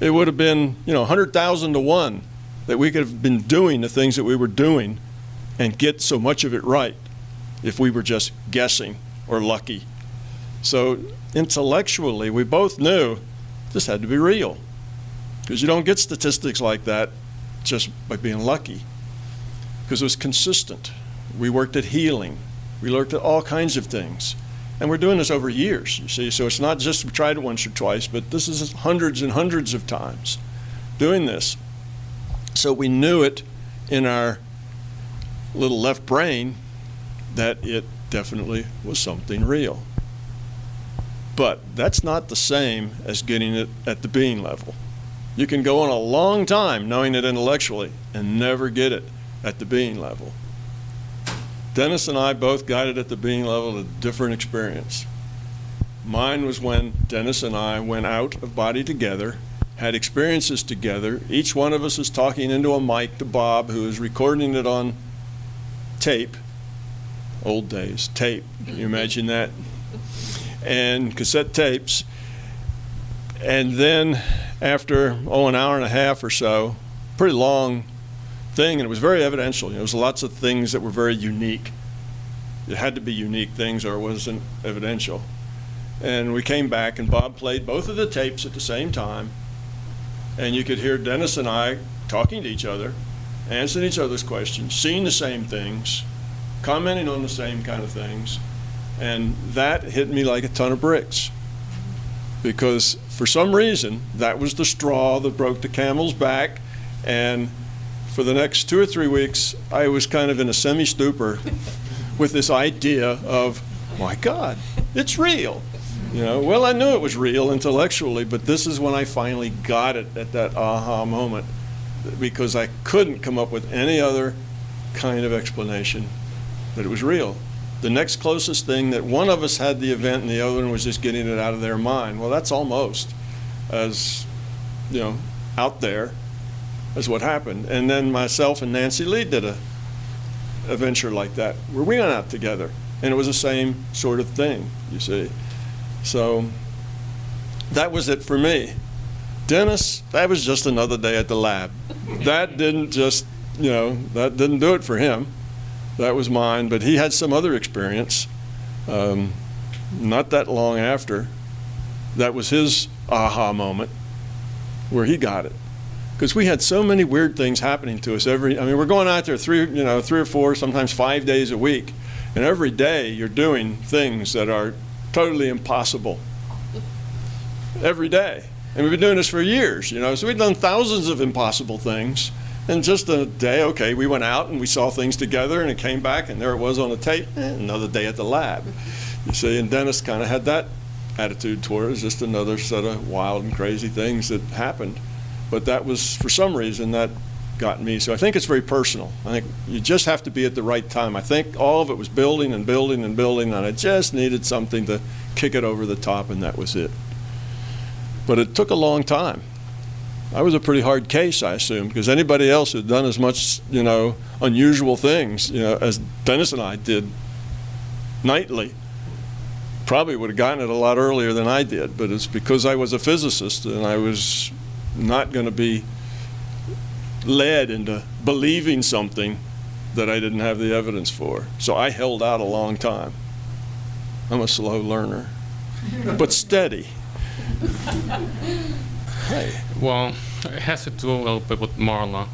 it would have been, you know, 100,000 to 1 that we could have been doing the things that we were doing and get so much of it right if we were just guessing or lucky. So intellectually, we both knew this had to be real, because you don't get statistics like that just by being lucky, because it was consistent. We worked at healing. We looked at all kinds of things. And we're doing this over years, you see. So it's not just we tried it once or twice, but this is hundreds and hundreds of times doing this. So we knew it in our little left brain that it definitely was something real. But that's not the same as getting it at the being level. You can go on a long time knowing it intellectually and never get it at the being level. Dennis and I both got it at the being level, a different experience. Mine was when Dennis and I went out of body together, had experiences together. Each one of us is talking into a mic to Bob, who is recording it on tape. Old days, tape. Can you imagine that? And cassette tapes. And then after, an hour and a half or so, pretty long thing, and it was very evidential. There was lots of things that were very unique. It had to be unique things or it wasn't evidential. And we came back and Bob played both of the tapes at the same time, and you could hear Dennis and I talking to each other, answering each other's questions, seeing the same things, commenting on the same kind of things, and that hit me like a ton of bricks. Because for some reason, that was the straw that broke the camel's back, and for the next 2 or 3 weeks, I was kind of in a semi-stupor with this idea of, my God, it's real. Well, I knew it was real intellectually, but this is when I finally got it at that aha moment, because I couldn't come up with any other kind of explanation that it was real. The next closest thing that one of us had the event and the other one was just getting it out of their mind. Well, that's almost as, out there as what happened. And then myself and Nancy Lee did a venture like that, where we went out together, and it was the same sort of thing, you see. So that was it for me. Dennis, that was just another day at the lab. That didn't just, that didn't do it for him. That was mine, but he had some other experience, not that long after. That was his aha moment, where he got it. Because we had so many weird things happening to us we're going out there 3 or 4, sometimes 5 days a week, and every day you're doing things that are totally impossible. Every day. And we've been doing this for years, so we've done thousands of impossible things. And just a day, okay, we went out and we saw things together, and it came back, and there it was on the tape. Another day at the lab. You see, and Dennis kind of had that attitude toward it, just another set of wild and crazy things that happened. But that was, for some reason, that got me. So I think it's very personal. I think you just have to be at the right time. I think all of it was building and building and building, and I just needed something to kick it over the top, and that was it. But it took a long time. I was a pretty hard case, I assume, because anybody else who'd done as much, unusual things, as Dennis and I did nightly, probably would have gotten it a lot earlier than I did. But it's because I was a physicist and I was not going to be led into believing something that I didn't have the evidence for. So I held out a long time. I'm a slow learner, but steady. Hey. Well, it has to do a little bit with Marla,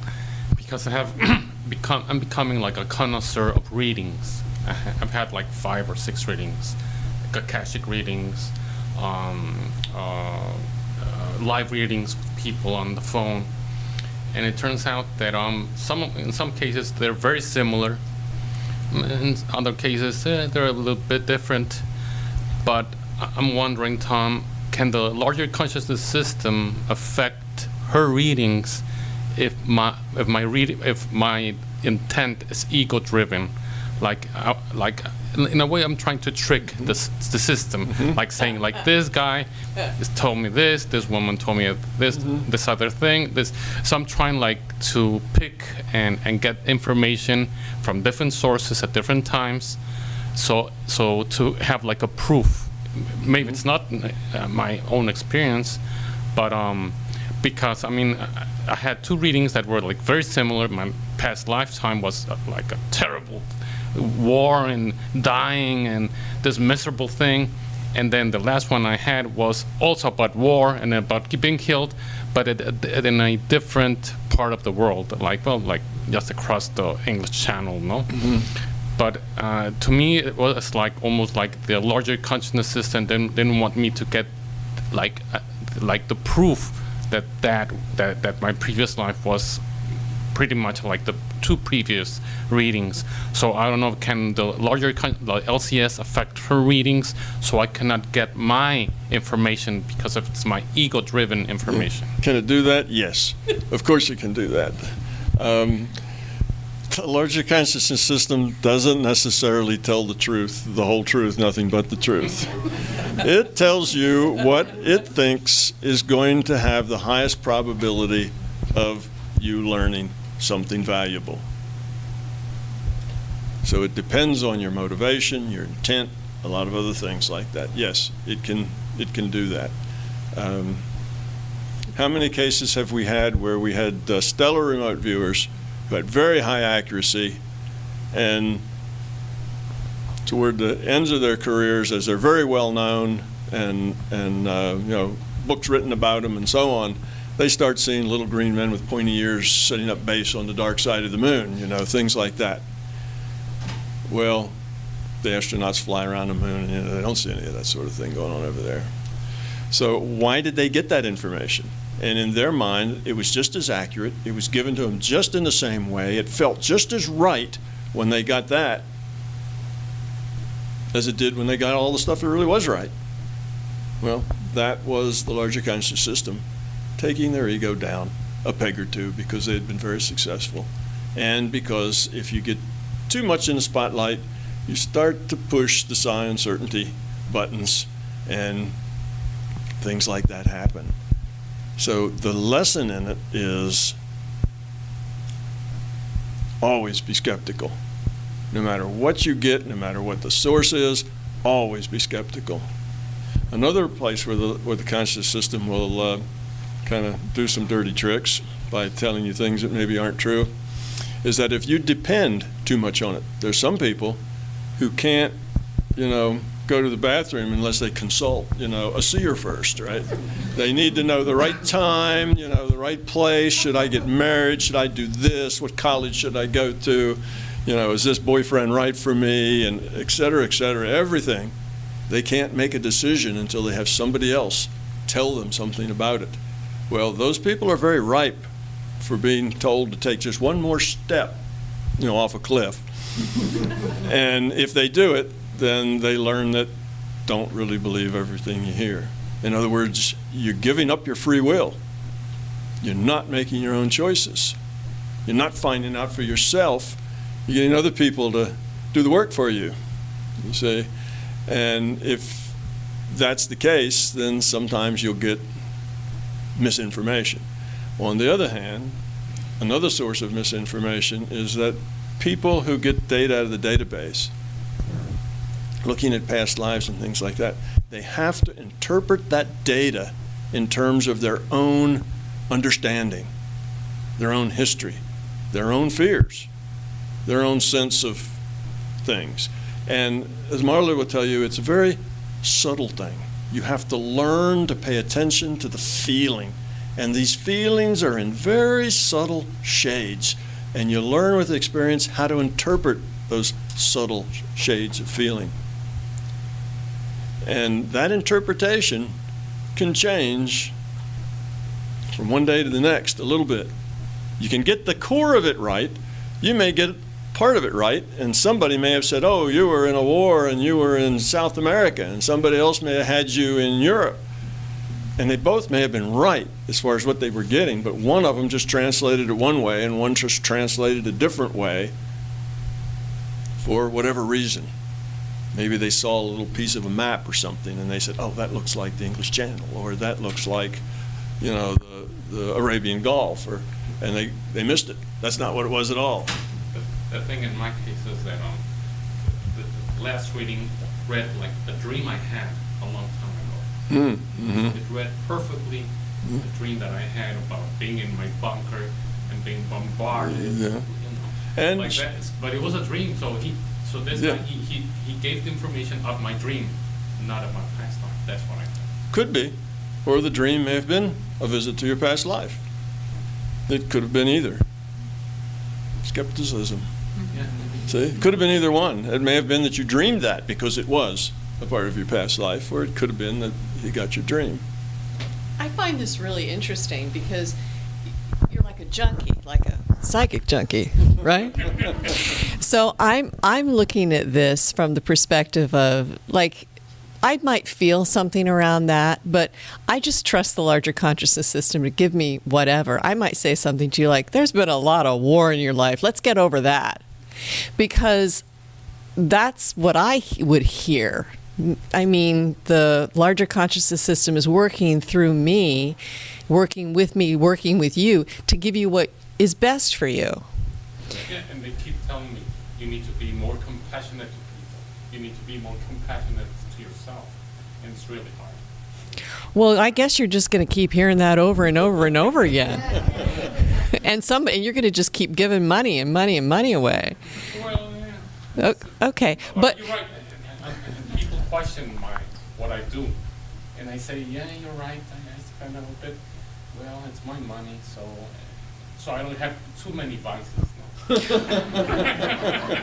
because I have I'm becoming like a connoisseur of readings. I've had like 5 or 6 readings, Akashic readings, live readings with people on the phone, and it turns out that in some cases they're very similar. In other cases they're a little bit different. But I'm wondering, Tom, can the larger consciousness system affect her readings if my intent is ego-driven? Like in a way, I'm trying to trick the system, like saying, like, this guy told me this woman told me this other thing, this. So I'm trying to pick and get information from different sources at different times, so to have a proof. Maybe it's not my own experience, but because I had 2 readings that were very similar. My past lifetime was a terrible war and dying and this miserable thing, and then the last one I had was also about war and about being killed, but in a different part of the world, just across the English Channel, no? But to me, it was like almost like the larger consciousness system didn't want me to get like the proof that my previous life was pretty much like the two previous readings. So I don't know, can the larger the LCS affect her readings so I cannot get my information because it's my ego-driven information? Can it do that? Yes. Of course it can do that. The larger consciousness system doesn't necessarily tell the truth, the whole truth, nothing but the truth. It tells you what it thinks is going to have the highest probability of you learning something valuable. So it depends on your motivation, your intent, a lot of other things like that. Yes, it can do that. How many cases have we had where we had stellar remote viewers who had very high accuracy, and toward the ends of their careers, as they're very well known and you know, books written about them and so on, they start seeing little green men with pointy ears setting up base on the dark side of the moon, you know, things like that. Well, the astronauts fly around the moon and, you know, they don't see any of that sort of thing going on over there. So why did they get that information? And in their mind, it was just as accurate. It was given to them just in the same way. It felt just as right when they got that as it did when they got all the stuff that really was right. Well, that was the larger conscious system taking their ego down a peg or two because they had been very successful. And because if you get too much in the spotlight, you start to push the psi uncertainty buttons and things like that happen. So the lesson in it is always be skeptical. No matter what you get, no matter what the source is, always be skeptical. Another place where the conscious system will kind of do some dirty tricks by telling you things that maybe aren't true is that if you depend too much on it, there's some people who can't, you know, go to the bathroom unless they consult, you know, a seer first, right? They need to know the right time, you know, the right place. Should I get married? Should I do this? What college should I go to? You know, is this boyfriend right for me? And et cetera, everything. They can't make a decision until they have somebody else tell them something about it. Well, those people are very ripe for being told to take just one more step, you know, off a cliff. And if they do it, then they learn that don't really believe everything you hear. In other words, you're giving up your free will. You're not making your own choices. You're not finding out for yourself. You're getting other people to do the work for you, you see. And if that's the case, then sometimes you'll get misinformation. On the other hand, another source of misinformation is that people who get data out of the database, looking at past lives and things like that, they have to interpret that data in terms of their own understanding, their own history, their own fears, their own sense of things. And as Marla will tell you, it's a very subtle thing. You have to learn to pay attention to the feeling. And these feelings are in very subtle shades. And you learn with experience how to interpret those subtle shades of feeling. And that interpretation can change from one day to the next a little bit. You can get the core of it right. You may get part of it right, and somebody may have said, oh, you were in a war and you were in South America, and somebody else may have had you in Europe. And they both may have been right as far as what they were getting, but one of them just translated it one way and one just translated a different way for whatever reason. Maybe they saw a little piece of a map or something and they said, oh, that looks like the English Channel, or that looks like, you know, the Arabian Gulf, and they missed it. That's not what it was at all. The thing in my case is that the last reading read like a dream I had a long time ago. Mm-hmm. It read perfectly the dream that I had about being in my bunker and being bombarded. Yeah. You know, And like that. But it was a dream, so this guy, he gave the information of my dream, not of my past life. That's what I think. Could be. Or the dream may have been a visit to your past life. It could have been either. Skepticism. See, it could have been either one. It may have been that you dreamed that because it was a part of your past life, or it could have been that you got your dream. I find this really interesting because you're like a junkie, like a psychic junkie, right? So I'm looking at this from the perspective of, like, I might feel something around that, but I just trust the larger consciousness system to give me whatever. I might say something to you like, there's been a lot of war in your life. Let's get over that. Because that's what I would hear. I mean, the larger consciousness system is working through me, working with you to give you what is best for you. Yeah, and they keep telling me, you need to be more compassionate to people. You need to be more compassionate to yourself. And it's really hard. Well, I guess you're just going to keep hearing that over and over and over again. And you're going to just keep giving money and money and money away. Well, yeah. Okay, Well, but you're right. And people question what I do. And I say, yeah, you're right. I spend a little bit. Well, it's my money, so I don't have too many vices now.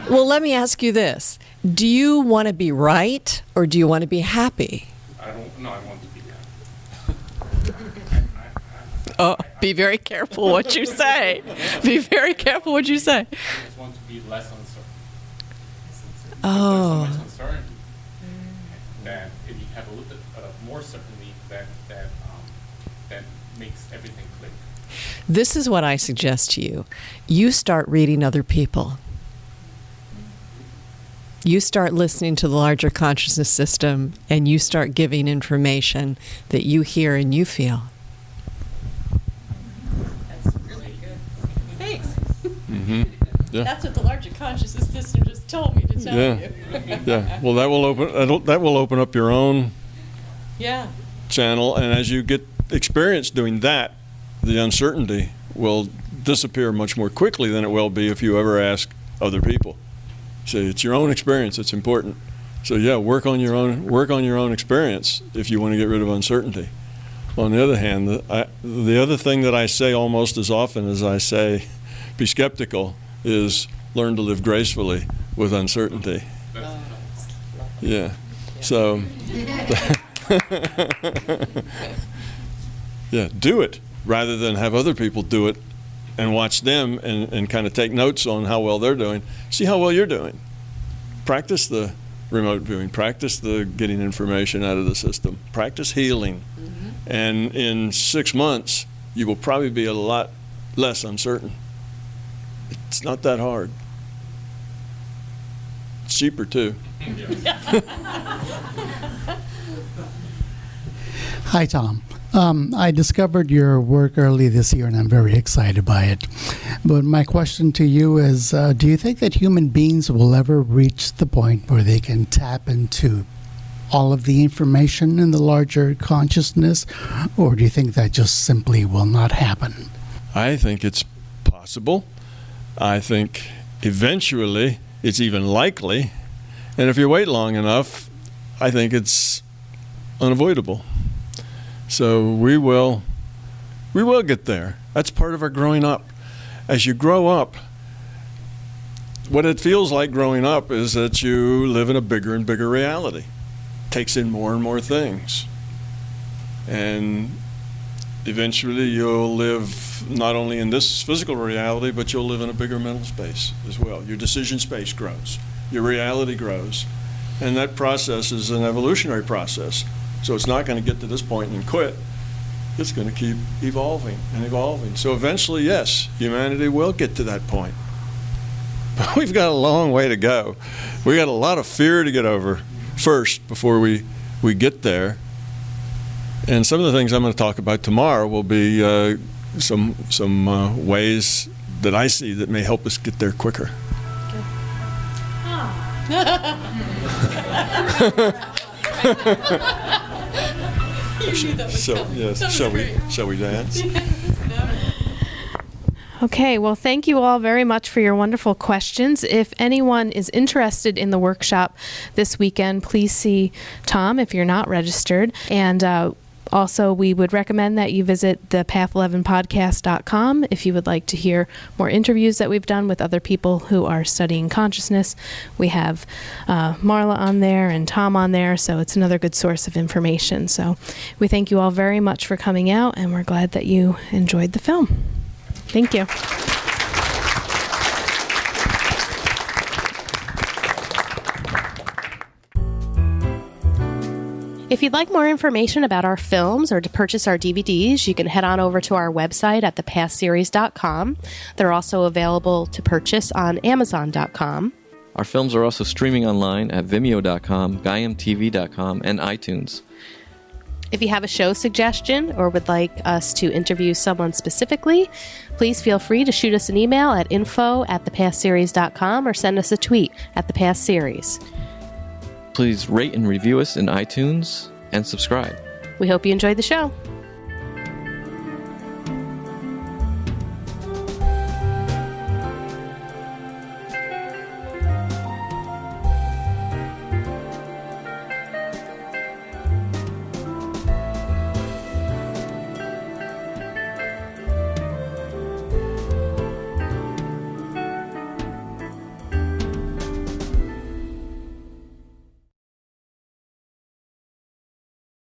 Well, let me ask you this. Do you want to be right or do you want to be happy? I want to be happy. Oh, be very careful what you say. Be very careful what you say. I just want to be less uncertain. Oh. There's so much uncertainty that if you have a little bit more certainty, that makes everything click. This is what I suggest to you. You start reading other people. You start listening to the larger consciousness system, and you start giving information that you hear and you feel. That's really good. Thanks. Mm-hmm. Yeah. That's what the larger consciousness system just told me to tell you. Yeah. Well, that will open up your own channel, and as you get experience doing that, the uncertainty will disappear much more quickly than it will be if you ever ask other people. So it's your own experience that's important. So yeah, work on your own experience if you want to get rid of uncertainty. On the other hand, the other thing that I say almost as often as I say be skeptical is learn to live gracefully with uncertainty. Yeah. So yeah, do it rather than have other people do it and watch them and kind of take notes on how well they're doing. See how well you're doing. Practice the remote viewing. Practice the getting information out of the system. Practice healing. Mm-hmm. And in 6 months, you will probably be a lot less uncertain. It's not that hard. It's cheaper, too. Hi, Tom. I discovered your work early this year, and I'm very excited by it. But my question to you is, do you think that human beings will ever reach the point where they can tap into all of the information in the larger consciousness, or do you think that just simply will not happen? I think it's possible. I think eventually it's even likely. And if you wait long enough, I think it's unavoidable. So we will get there. That's part of our growing up. As you grow up, what it feels like growing up is that you live in a bigger and bigger reality. Takes in more and more things. And eventually you'll live not only in this physical reality, but you'll live in a bigger mental space as well. Your decision space grows. Your reality grows. And that process is an evolutionary process. So it's not going to get to this point and quit. It's going to keep evolving and evolving. So eventually, yes, humanity will get to that point. But we've got a long way to go. We've got a lot of fear to get over first before we get there. And some of the things I'm going to talk about tomorrow will be some ways that I see that may help us get there quicker. So yes, shall we dance? Okay, well, thank you all very much for your wonderful questions. If anyone is interested in the workshop this weekend, please see Tom if you're not registered. And Also, we would recommend that you visit the path11podcast.com if you would like to hear more interviews that we've done with other people who are studying consciousness. We have Marla on there and Tom on there, so it's another good source of information. So we thank you all very much for coming out, and we're glad that you enjoyed the film. Thank you. If you'd like more information about our films or to purchase our DVDs, you can head on over to our website at thepathseries.com. They're also available to purchase on amazon.com. Our films are also streaming online at vimeo.com, gaiamtv.com, and iTunes. If you have a show suggestion or would like us to interview someone specifically, please feel free to shoot us an email at info@thepathseries.com or send us a tweet at thepathseries. Please rate and review us in iTunes and subscribe. We hope you enjoyed the show.